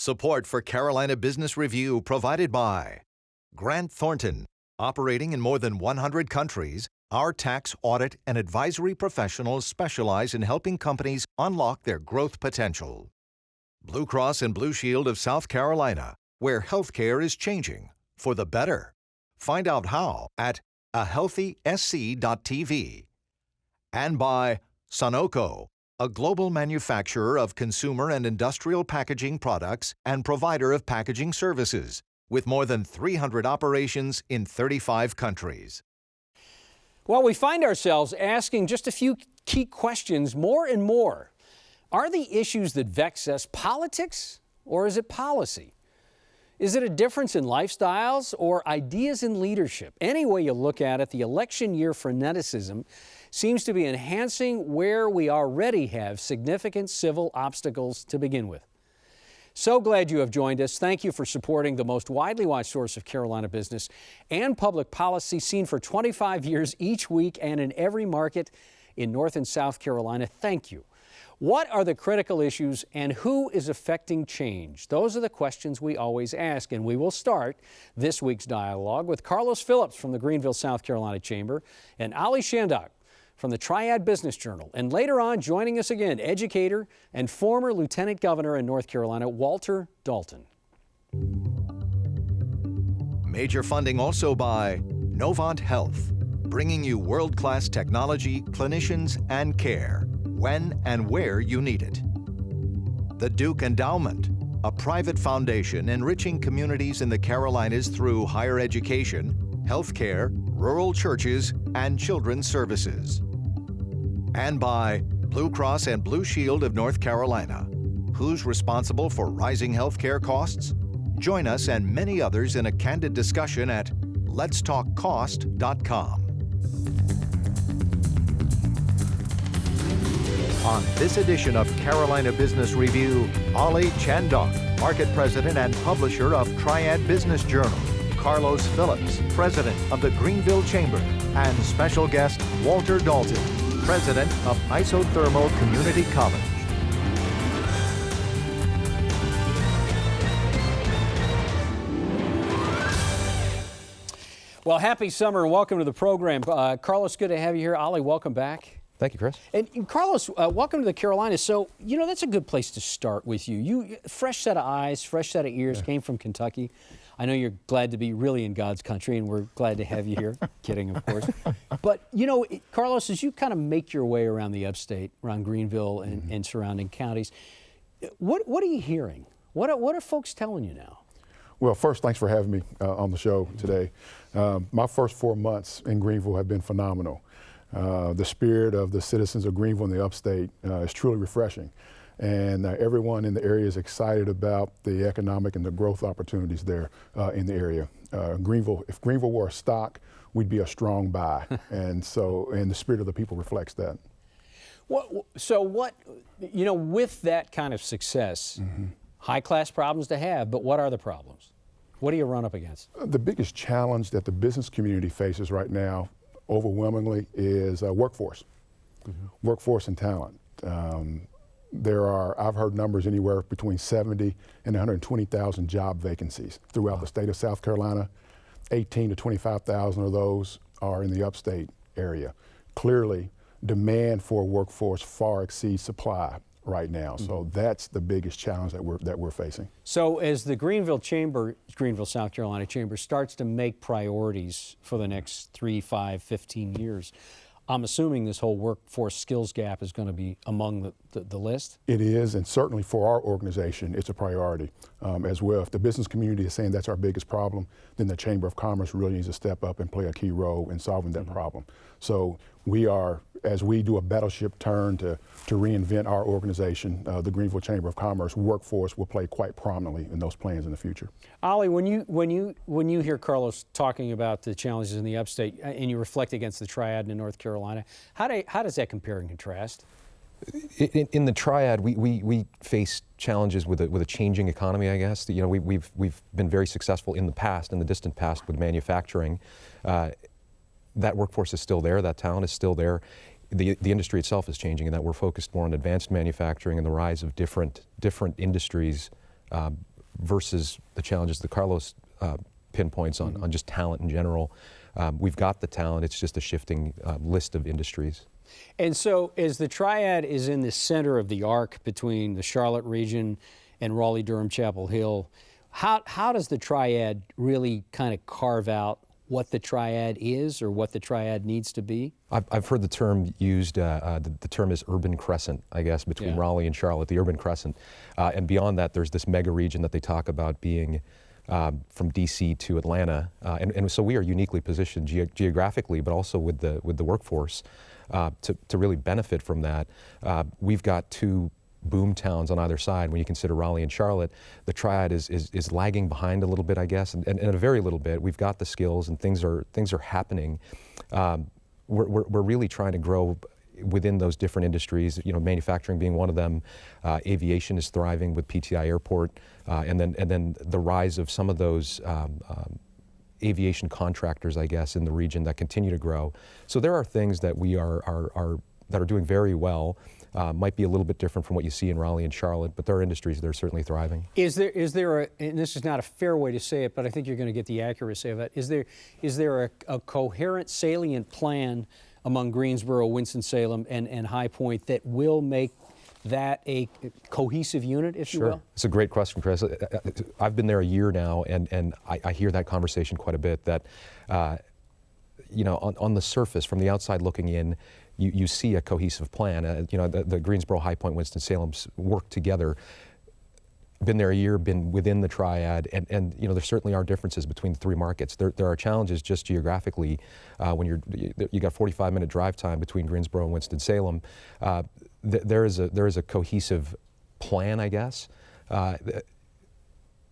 Support for Carolina Business Review provided by Grant Thornton. Operating in more than 100 countries, our tax, audit, and advisory professionals specialize in helping companies unlock their growth potential. Blue Cross and Blue Shield of South Carolina, where healthcare is changing for the better. Find out how at ahealthysc.tv. And by Sunoco, a global manufacturer of consumer and industrial packaging products and provider of packaging services, with more than 300 operations in 35 countries. Well, we find ourselves asking just a few key questions more and more. Are the issues that vex us politics, or is it policy? Is it a difference in lifestyles or ideas in leadership? Any way you look at it, the election year freneticism seems to be enhancing where we already have significant civil obstacles to begin with. So glad you have joined us. Thank you for supporting the most widely watched source of Carolina business and public policy, seen for 25 years each week and in every market in North and South Carolina. Thank you. What are the critical issues and who is affecting change? Those are the questions we always ask, and we will start this week's dialogue with Carlos Phillips from the Greenville, South Carolina Chamber and Ollie Chandock from the Triad Business Journal. And later on, joining us again, educator and former Lieutenant Governor in North Carolina, Walter Dalton. Major funding also by Novant Health, bringing you world-class technology, clinicians, and care when and where you need it. The Duke Endowment, a private foundation enriching communities in the Carolinas through higher education, healthcare, rural churches, and children's services. And by Blue Cross and Blue Shield of North Carolina. Who's responsible for rising healthcare costs? Join us and many others in a candid discussion at letstalkcost.com. On this edition of Carolina Business Review, Ollie Chandock, Market President and Publisher of Triad Business Journal, Carlos Phillips, President of the Greenville Chamber, and special guest Walter Dalton, President of Isothermal Community College. Well, happy summer and welcome to the program. Carlos, good to have you here. Ollie, welcome back. Thank you, Chris. And Carlos, welcome to the Carolinas. So, you know, that's a good place to start with you. You fresh set of eyes, fresh set of ears, came from Kentucky. I know you're glad to be really in God's country, and we're glad to have you here. Kidding, of course. But, you know, Carlos, as you kind of make your way around the Upstate, around Greenville and surrounding counties, what are you hearing? What are folks telling you now? Well, first, thanks for having me on the show today. My first 4 months in Greenville have been phenomenal. The spirit of the citizens of Greenville and the Upstate is truly refreshing. And everyone in the area is excited about the economic and the growth opportunities there in the area. Greenville, if Greenville were a stock, we'd be a strong buy. And the spirit of the people reflects that. So you know, with that kind of success, high-class problems to have, but what are the problems? What do you run up against? The biggest challenge that the business community faces right now, overwhelmingly, is workforce. Workforce and talent. I've heard numbers anywhere between 70 and 120,000 job vacancies throughout the state of South Carolina. 18 to 25,000 of those are in the Upstate area. Clearly, demand for a workforce far exceeds supply right now. So that's the biggest challenge that we're facing. So as the Greenville South Carolina Chamber starts to make priorities for the next 3, 5, 15 years, I'm assuming this whole workforce skills gap is going to be among the list? It is, and certainly for our organization, it's a priority as well. If the business community is saying that's our biggest problem, then the Chamber of Commerce really needs to step up and play a key role in solving that problem. So we are, as we do a battleship turn to reinvent our organization, the Greenville Chamber of Commerce workforce will play quite prominently in those plans in the future. Ollie, when you hear Carlos talking about the challenges in the Upstate and you reflect against the Triad in North Carolina, how does that compare and contrast? In the Triad, we face challenges with a changing economy, I guess. You know, we've been very successful in the past, in the distant past, with manufacturing. That workforce is still there, that talent is still there. The industry itself is changing in that we're focused more on advanced manufacturing and the rise of different industries versus the challenges that Carlos pinpoints on just talent in general. We've got the talent, it's just a shifting list of industries. And so as the Triad is in the center of the arc between the Charlotte region and Raleigh, Durham, Chapel Hill, how does the Triad really kind of carve out what the Triad is or what the Triad needs to be? I've heard the term used, the term is urban crescent, I guess, between Raleigh and Charlotte, the urban crescent. And beyond that, there's this mega region that they talk about being from DC to Atlanta. And so we are uniquely positioned geographically, but also with the workforce to really benefit from that. We've got two boom towns on either side. When you consider Raleigh and Charlotte, the Triad is lagging behind a little bit, I guess, and a very little bit. We've got the skills, and things are happening. We're really trying to grow within those different industries. You know, manufacturing being one of them. Aviation is thriving with PTI Airport, and then the rise of some of those aviation contractors, I guess, in the region that continue to grow. So there are things that we are doing very well. Might be a little bit different from what you see in Raleigh and Charlotte, but there are industries that are certainly thriving. Is there and this is not a fair way to say it, but I think you're going to get the accuracy of it. Is there a coherent, salient plan among Greensboro, Winston-Salem, and High Point that will make that a cohesive unit, if you will? It's a great question, Chris. I've been there a year now, and I hear that conversation quite a bit, that you know, on the surface, from the outside looking in, you see a cohesive plan. You know, the Greensboro, High Point, Winston-Salem's work together. Been there a year, been within the Triad, and you know, there certainly are differences between the three markets. There are challenges just geographically. When you got 45-minute drive time between Greensboro and Winston-Salem, there is a cohesive plan, I guess.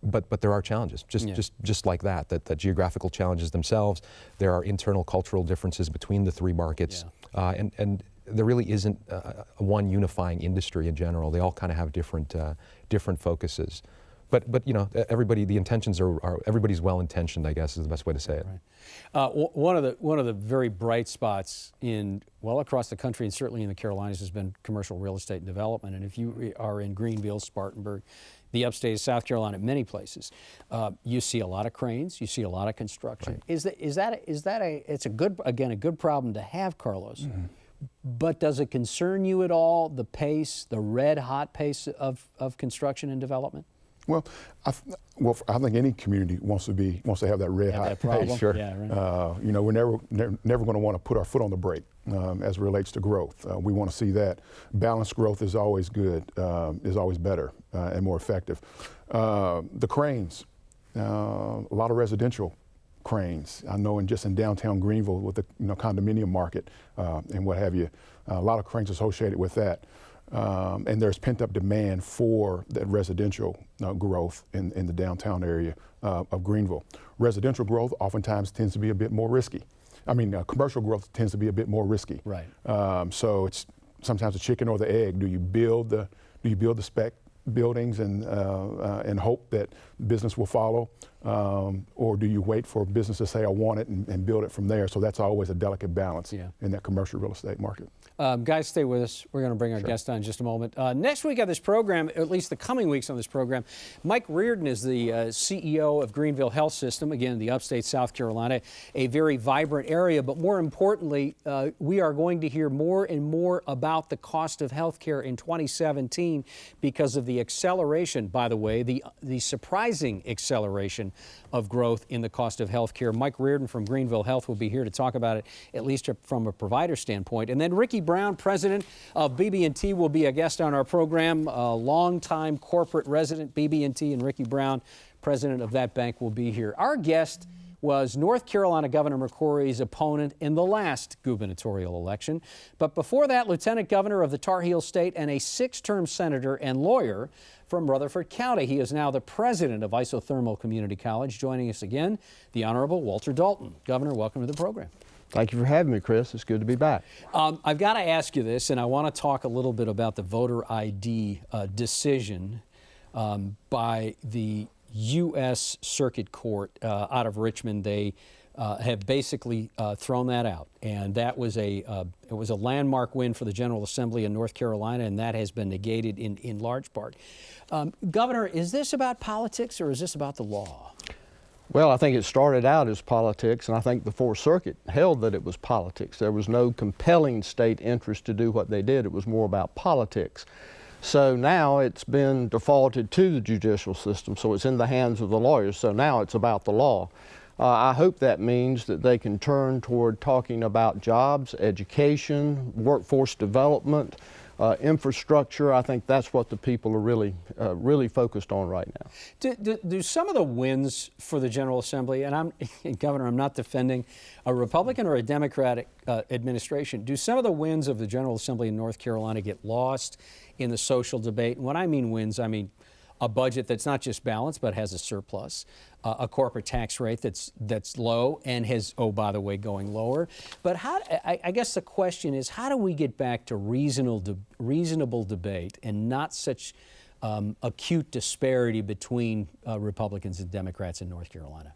But there are challenges, just like that geographical challenges themselves. There are internal cultural differences between the three markets, and there really isn't one unifying industry in general. They all kind of have different focuses. But you know, the intentions are everybody's well intentioned, I guess, is the best way to say it. Right. One of the very bright spots across the country and certainly in the Carolinas has been commercial real estate and development. And if you are in Greenville, Spartanburg, the upstate of South Carolina, many places, you see a lot of cranes, you see a lot of construction. Right. It's a good problem to have, Carlos. Mm-hmm. But does it concern you at all, the pace, the red hot pace of construction and development? Well, I think any community wants to have that red hot pace. Sure. Yeah, right. You know, we're never going to want to put our foot on the brake as it relates to growth. We want to see that balanced growth is always good, is always better and more effective. The cranes, a lot of residential cranes. I know in downtown Greenville with the condominium market and what have you, a lot of cranes associated with that. And there's pent-up demand for that residential growth in the downtown area of Greenville. Residential growth oftentimes tends to be a bit more risky. I mean, commercial growth tends to be a bit more risky. Right. So it's sometimes the chicken or the egg. Do you build the spec buildings and hope that business will follow, or do you wait for business to say I want it and build it from there? So that's always a delicate balance in that commercial real estate market. Guys, stay with us. We're going to bring our guest on in just a moment. Next week on this program, at least the coming weeks on this program, Mike Reardon is the CEO of Greenville Health System, again, the upstate South Carolina, a very vibrant area. But more importantly, we are going to hear more and more about the cost of health care in 2017 because of the acceleration, by the way, the surprising acceleration of growth in the cost of health care. Mike Reardon from Greenville Health will be here to talk about it, at least from a provider standpoint. And then Ricky Brown, president of BB&T, will be a guest on our program. A longtime corporate resident, BB&T, and Ricky Brown, president of that bank, will be here. Our guest was North Carolina Governor McCrory's opponent in the last gubernatorial election. But before that, Lieutenant Governor of the Tar Heel State and a 6-term senator and lawyer from Rutherford County. He is now the president of Isothermal Community College. Joining us again, the Honorable Walter Dalton. Governor, welcome to the program. Thank you for having me, Chris. It's good to be back. I've got to ask you this, and I want to talk a little bit about the voter ID decision by the U.S. Circuit Court out of Richmond. They have basically thrown that out, and that was it was a landmark win for the General Assembly in North Carolina, and that has been negated in large part. Governor, is this about politics or is this about the law? Well, I think it started out as politics, and I think the Fourth Circuit held that it was politics. There was no compelling state interest to do what they did. It was more about politics. So now it's been defaulted to the judicial system, so it's in the hands of the lawyers. So now it's about the law. I hope that means that they can turn toward talking about jobs, education, workforce development, infrastructure. I think that's what the people are really focused on right now. Do some of the wins for the General Assembly, and Governor, I'm not defending a Republican or a Democratic administration, do some of the wins of the General Assembly in North Carolina get lost in the social debate? And when I mean wins, I mean a budget that's not just balanced but has a surplus, a corporate tax rate that's low and has, oh, by the way, going lower. But I guess the question is, how do we get back to reasonable debate and not such acute disparity between Republicans and Democrats in North Carolina?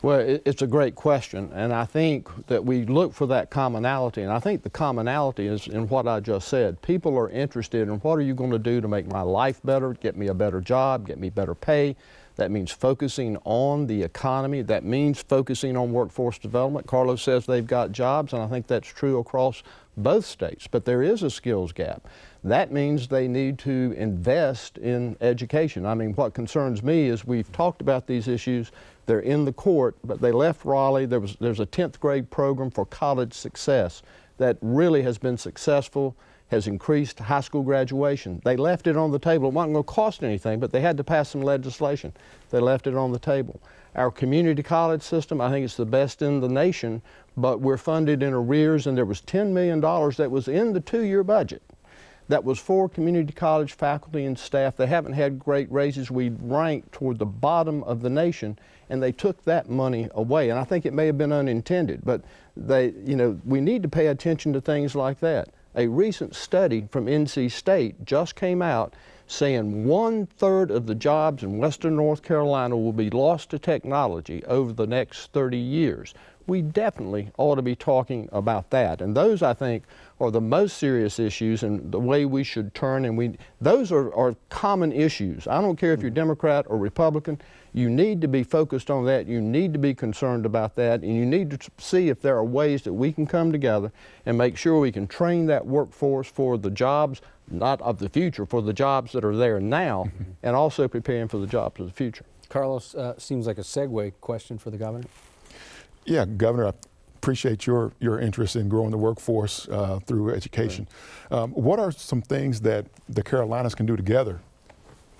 Well, it's a great question, and I think that we look for that commonality, and I think the commonality is in what I just said. People are interested in what are you going to do to make my life better, get me a better job, get me better pay. That means focusing on the economy. That means focusing on workforce development. Carlos says they've got jobs, and I think that's true across both states, but there is a skills gap. That means they need to invest in education. I mean, what concerns me is we've talked about these issues. They're in the court, but they left Raleigh. There's a 10th grade program for college success that really has been successful, has increased high school graduation. They left it on the table. It wasn't going to cost anything, but they had to pass some legislation. They left it on the table. Our community college system, I think it's the best in the nation, but we're funded in arrears, and there was $10 million that was in the 2-year budget that was for community college faculty and staff. They haven't had great raises. We ranked toward the bottom of the nation, and they took that money away. And I think it may have been unintended, but we need to pay attention to things like that. A recent study from NC State just came out saying 1/3 of the jobs in Western North Carolina will be lost to technology over the next 30 years. We definitely ought to be talking about that. And those, I think, are the most serious issues and the way we should turn. And those are common issues. I don't care if you're Democrat or Republican. You need to be focused on that. You need to be concerned about that. And you need to see if there are ways that we can come together and make sure we can train that workforce for the jobs, not of the future, for the jobs that are there now, and also preparing for the jobs of the future. Carlos, seems like a segue question for the governor. Yeah, Governor, I appreciate your interest in growing the workforce through education. Right. What are some things that the Carolinas can do together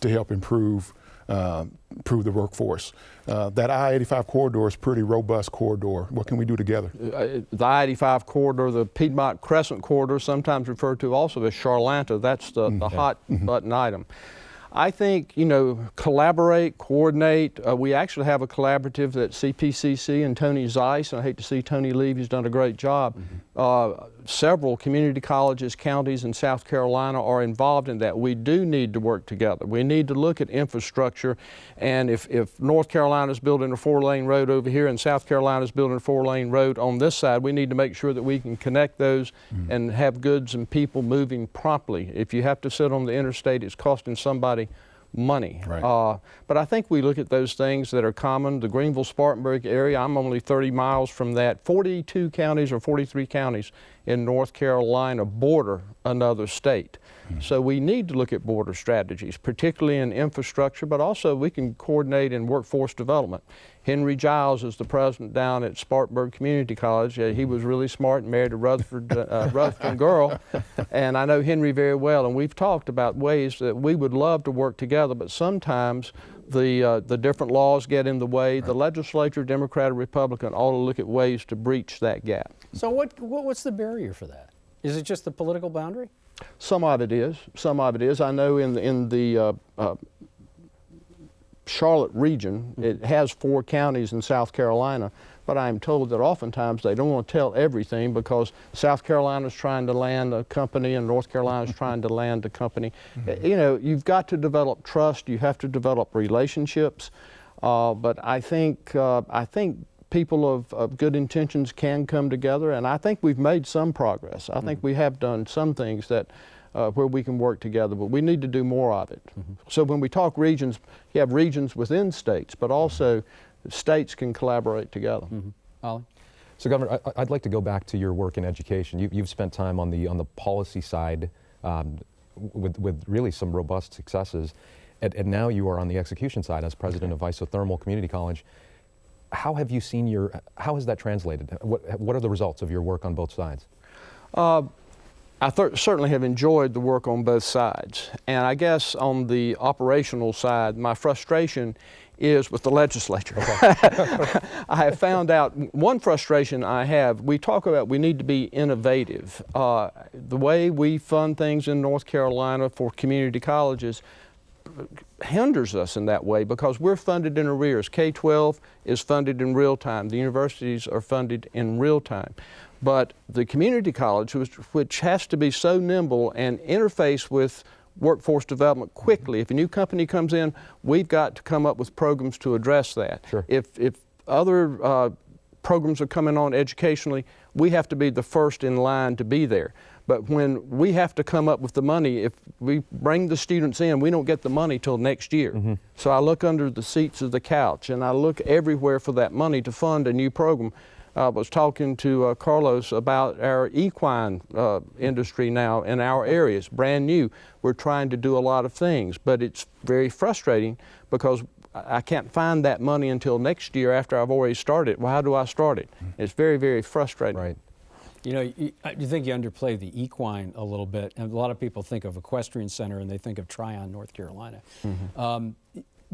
to help improve the workforce? That I-85 corridor is a pretty robust corridor. What can we do together? The I-85 corridor, the Piedmont Crescent corridor, sometimes referred to also as Charlanta, that's the hot button item. I think, collaborate, coordinate. We actually have a collaborative that CPCC and Tony Zeiss, and I hate to see Tony leave, he's done a great job. Several community colleges, counties in South Carolina are involved in that. We do need to work together. We need to look at infrastructure, and if North Carolina's building a 4-lane road over here and South Carolina's building a 4-lane road on this side, we need to make sure that we can connect those and have goods and people moving promptly. If you have to sit on the interstate, it's costing somebody money. Right. But I think we look at those things that are common. The Greenville-Spartanburg area, I'm only 30 miles from that. 42 counties or 43 counties in North Carolina border another state. So we need to look at border strategies, particularly in infrastructure, but also we can coordinate in workforce development. Henry Giles is the president down at Spartanburg Community College. He was really smart and married a Rutherford girl, and I know Henry very well, and we've talked about ways that we would love to work together, but sometimes the different laws get in the way. The legislature, Democrat or Republican, ought to look at ways to breach that gap. So what's the barrier for that? Is it just the political boundary? Some of it is. Some of it is. I know in the Charlotte region, it has 4 counties in South Carolina, but I'm told that oftentimes they don't want to tell everything because South Carolina's trying to land a company and North Carolina's trying to land a company. You've got to develop trust. You have to develop relationships. But I think people of good intentions can come together, and I think we've made some progress. I think we have done some things that where we can work together, but we need to do more of it. So when we talk regions, you have regions within states, but also states can collaborate together. Ollie? So, Governor, I'd like to go back to your work in education. You've spent time on the policy side with really some robust successes, and now you are on the execution side as president of Isothermal Community College. How have you seen how has that translated? What are the results of your work on both sides? I certainly have enjoyed the work on both sides. And I guess on the operational side, my frustration is with the legislature. Okay. I have found out one frustration I have, we talk about we need to be innovative. The way we fund things in North Carolina for community colleges hinders us in that way because we're funded in arrears. K-12 is funded in real time. The universities are funded in real time. But the community college, which has to be so nimble and interface with workforce development quickly. If a new company comes in, we've got to come up with programs to address that. Sure. If other programs are coming on educationally, we have to be the first in line to be there. But when we have to come up with the money, if we bring the students in, we don't get the money till next year. So I look under the seats of the couch and I look everywhere for that money to fund a new program. I was talking to Carlos about our equine industry now in our areas, brand new. We're trying to do a lot of things, but it's very frustrating because I can't find that money until next year after I've already started. Well, how do I start it? It's very, very frustrating. Right. You know, you think you underplay the equine a little bit, and a lot of people think of Equestrian Center and they think of Tryon, North Carolina.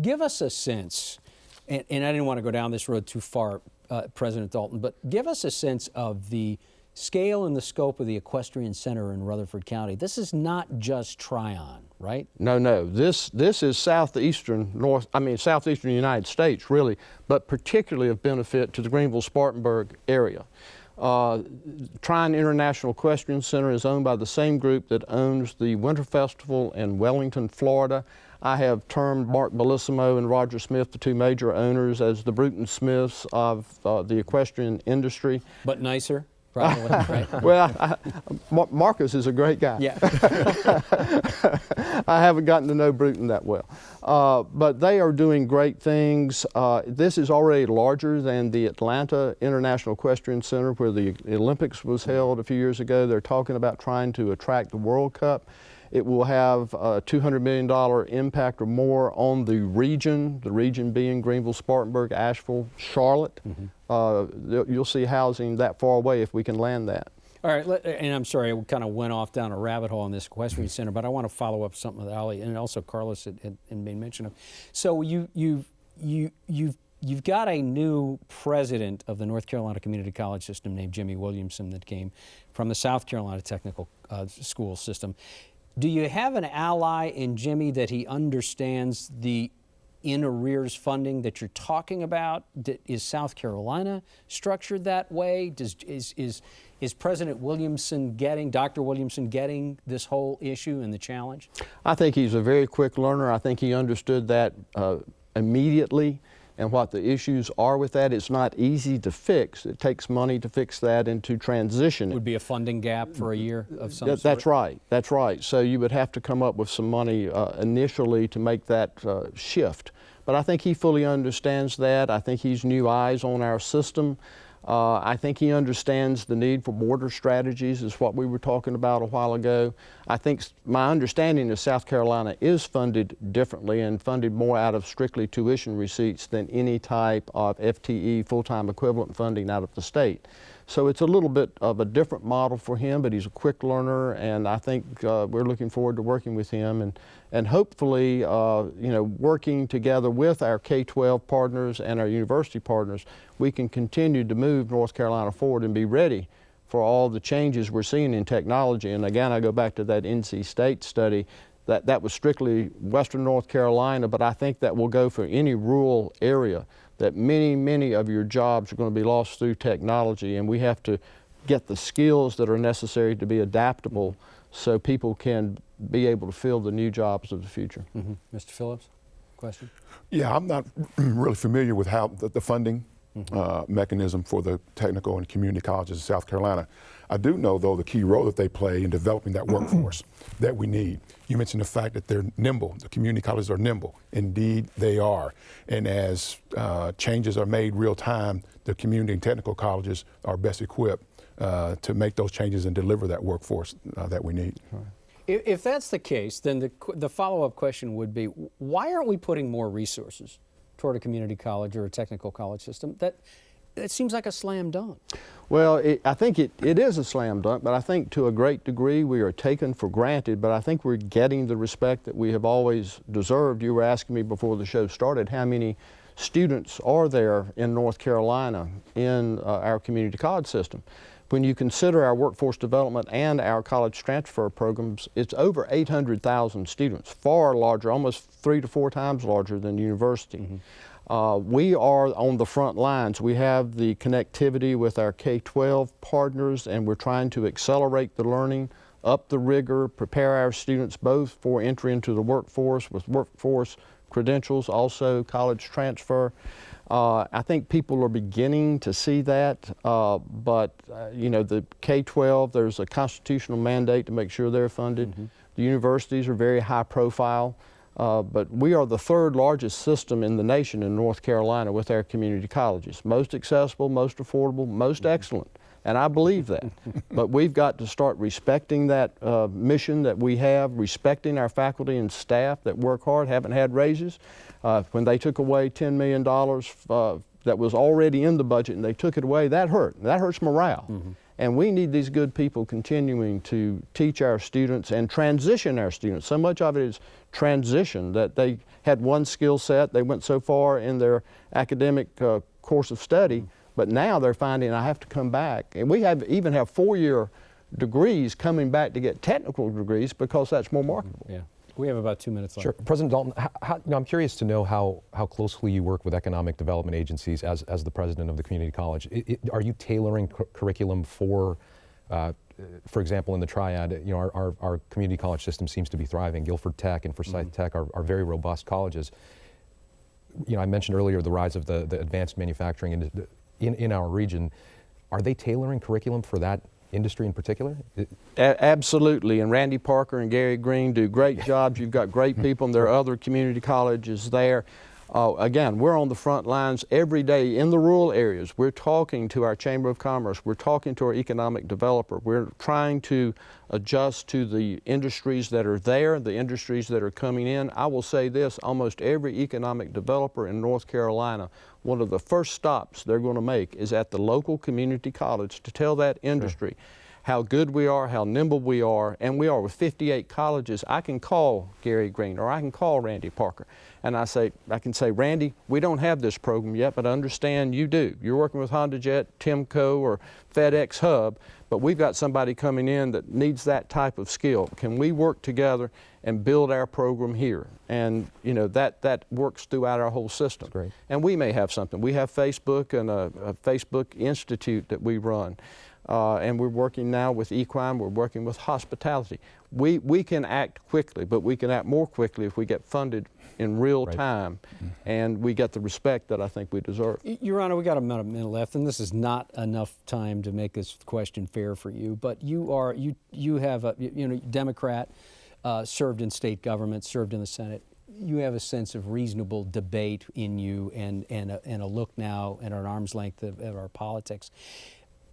Give us a sense, and I didn't want to go down this road too far, President Dalton, but give us a sense of the scale and the scope of the Equestrian Center in Rutherford County. This is not just Tryon, right? No. This is southeastern United States, really, but particularly of benefit to the Greenville-Spartanburg area. Tryon International Equestrian Center is owned by the same group that owns the Winter Festival in Wellington, Florida. I have termed Mark Bellissimo and Roger Smith, the two major owners, as the Bruton Smiths of the equestrian industry. But nicer, probably, right? Well, Marcus is a great guy. Yeah. I haven't gotten to know Bruton that well. But they are doing great things. This is already larger than the Atlanta International Equestrian Center where the Olympics was held a few years ago. They're talking about trying to attract the World Cup. It will have a $200 million impact or more on the region being Greenville, Spartanburg, Asheville, Charlotte. You'll see housing that far away if we can land that. All right, and I'm sorry, I kind of went off down a rabbit hole on this equestrian center, but I want to follow up something that Ollie and also Carlos had made mention of. So you've got a new president of the North Carolina Community College system named Jimmy Williamson that came from the South Carolina Technical School system. Do you have an ally in Jimmy that he understands the in arrears funding that you're talking about? Is South Carolina structured that way? Is President Williamson Dr. Williamson getting this whole issue and the challenge? I think he's a very quick learner. I think he understood that immediately and what the issues are with that. It's not easy to fix. It takes money to fix that and to transition it. Would be a funding gap for a year of some sort? That's right. That's right. So you would have to come up with some money initially to make that shift. But I think he fully understands that. I think he's new eyes on our system. I think he understands the need for border strategies is what we were talking about a while ago. I think my understanding is South Carolina is funded differently and funded more out of strictly tuition receipts than any type of FTE, full-time equivalent funding out of the state. So it's a little bit of a different model for him, but he's a quick learner, and I think we're looking forward to working with him and hopefully working together with our K-12 partners and our university partners, we can continue to move North Carolina forward and be ready for all the changes we're seeing in technology. And again, I go back to that NC State study. That was strictly Western North Carolina, but I think that will go for any rural area, that many of your jobs are going to be lost through technology, and we have to get the skills that are necessary to be adaptable so people can be able to fill the new jobs of the future. Mr. Phillips, question? Yeah, I'm not really familiar with how the funding mechanism for the technical and community colleges of South Carolina. I do know, though, the key role that they play in developing that workforce that we need. You mentioned the fact that they're nimble. The community colleges are nimble. Indeed, they are. And as changes are made real time, the community and technical colleges are best equipped to make those changes and deliver that workforce that we need. Right. If that's the case, then the follow-up question would be, why aren't we putting more resources toward a community college or a technical college system? That seems like a slam dunk. Well, I think it is a slam dunk, but I think to a great degree we are taken for granted, but I think we're getting the respect that we have always deserved. You were asking me before the show started how many students are there in North Carolina in our community college system. When you consider our workforce development and our college transfer programs, it's over 800,000 students, far larger, almost 3 to 4 times larger than university. Mm-hmm. We are on the front lines. We have the connectivity with our K-12 partners, and we're trying to accelerate the learning, up the rigor, prepare our students both for entry into the workforce with workforce credentials, also college transfer. I think people are beginning to see that, but you know, the K-12, there's a constitutional mandate to make sure they're funded. Mm-hmm. The universities are very high profile, but we are the 3rd largest system in the nation in North Carolina with our community colleges. Most accessible, most affordable, most excellent, and I believe that. But we've got to start respecting that mission that we have, respecting our faculty and staff that work hard, haven't had raises. When they took away $10 million that was already in the budget and they took it away, that hurt. That hurts morale. Mm-hmm. And we need these good people continuing to teach our students and transition our students. So much of it is transition, that they had one skill set, they went so far in their academic course of study, but now they're finding I have to come back. And we even have 4-year degrees coming back to get technical degrees because that's more marketable. Yeah. We have about 2 minutes left. Sure. President Dalton, I'm curious to know how closely you work with economic development agencies as the president of the community college. Are you tailoring curriculum for example, in the Triad, you know, our community college system seems to be thriving. Guilford Tech and Forsyth Tech are very robust colleges. You know, I mentioned earlier the rise of the advanced manufacturing in our region. Are they tailoring curriculum for that industry in particular? Absolutely, and Randy Parker and Gary Green do great jobs. You've got great people, and there are other community colleges there. Again, we're on the front lines every day in the rural areas. We're talking to our Chamber of Commerce. We're talking to our economic developer. We're trying to adjust to the industries that are there, the industries that are coming in. I will say this, almost every economic developer in North Carolina, one of the first stops they're going to make is at the local community college to tell that industry how good we are, how nimble we are, and we are with 58 colleges. I can call Gary Green or I can call Randy Parker, and I can say, Randy, we don't have this program yet, but I understand you do. You're working with HondaJet, Timco, or FedEx Hub, but we've got somebody coming in that needs that type of skill. Can we work together and build our program here? And you know, that works throughout our whole system. That's great. And we may have something. We have Facebook and a Facebook Institute that we run. And we're working now with equine, we're working with hospitality. We can act quickly, but we can act more quickly if we get funded in real time and we get the respect that I think we deserve. Your Honor, we got about a minute left, and this is not enough time to make this question fair for you, but you have a Democrat, served in state government, served in the Senate. You have a sense of reasonable debate in you and a look now at an arm's length of our politics.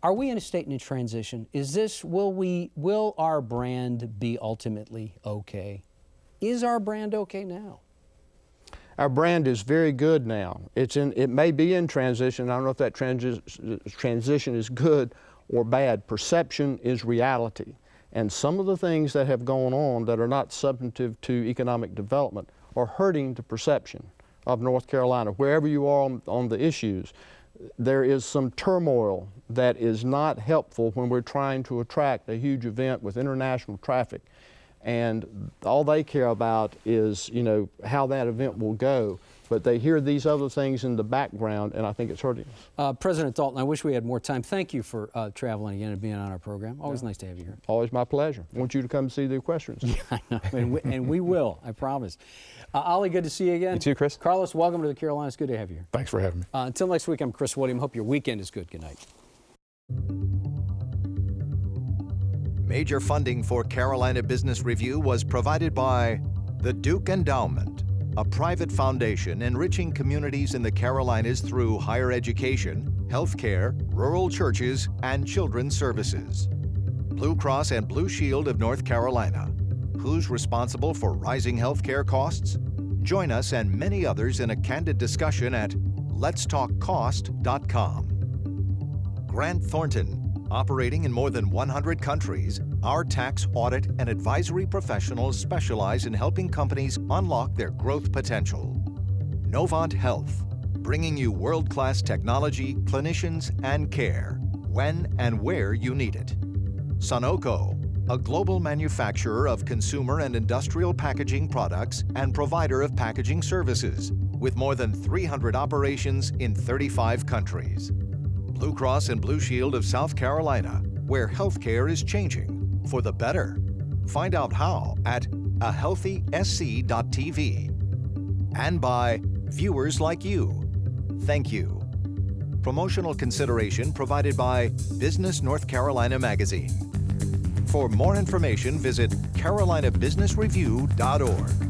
Are we in a state in a transition? Will our brand be ultimately okay? Is our brand okay now? Our brand is very good now. It may be in transition. I don't know if that transition is good or bad. Perception is reality. And some of the things that have gone on that are not substantive to economic development are hurting the perception of North Carolina. Wherever you are on the issues, there is some turmoil that is not helpful when we're trying to attract a huge event with international traffic. and all they care about is, you know, how that event will go. But they hear these other things in the background, and I think it's hurting us. President Dalton, I wish we had more time. Thank you for traveling again and being on our program. Always nice to have you here. Always my pleasure. I want you to come see the equestrians. Yeah, I know, and we will, I promise. Ollie, good to see you again. You too, Chris. Carlos, welcome to the Carolinas. Good to have you here. Thanks for having me. Until next week, I'm Chris William. Hope your weekend is good. Good night. Major funding for Carolina Business Review was provided by the Duke Endowment, a private foundation enriching communities in the Carolinas through higher education, healthcare, rural churches, and children's services. Blue Cross and Blue Shield of North Carolina. Who's responsible for rising healthcare costs? Join us and many others in a candid discussion at letstalkcost.com. Grant Thornton. Operating in more than 100 countries, our tax, audit, and advisory professionals specialize in helping companies unlock their growth potential. Novant Health, bringing you world-class technology, clinicians, and care, when and where you need it. Sunoco, a global manufacturer of consumer and industrial packaging products and provider of packaging services, with more than 300 operations in 35 countries. Blue Cross and Blue Shield of South Carolina, where healthcare is changing for the better. Find out how at ahealthysc.tv. And by viewers like you. Thank you. Promotional consideration provided by Business North Carolina Magazine. For more information, visit carolinabusinessreview.org.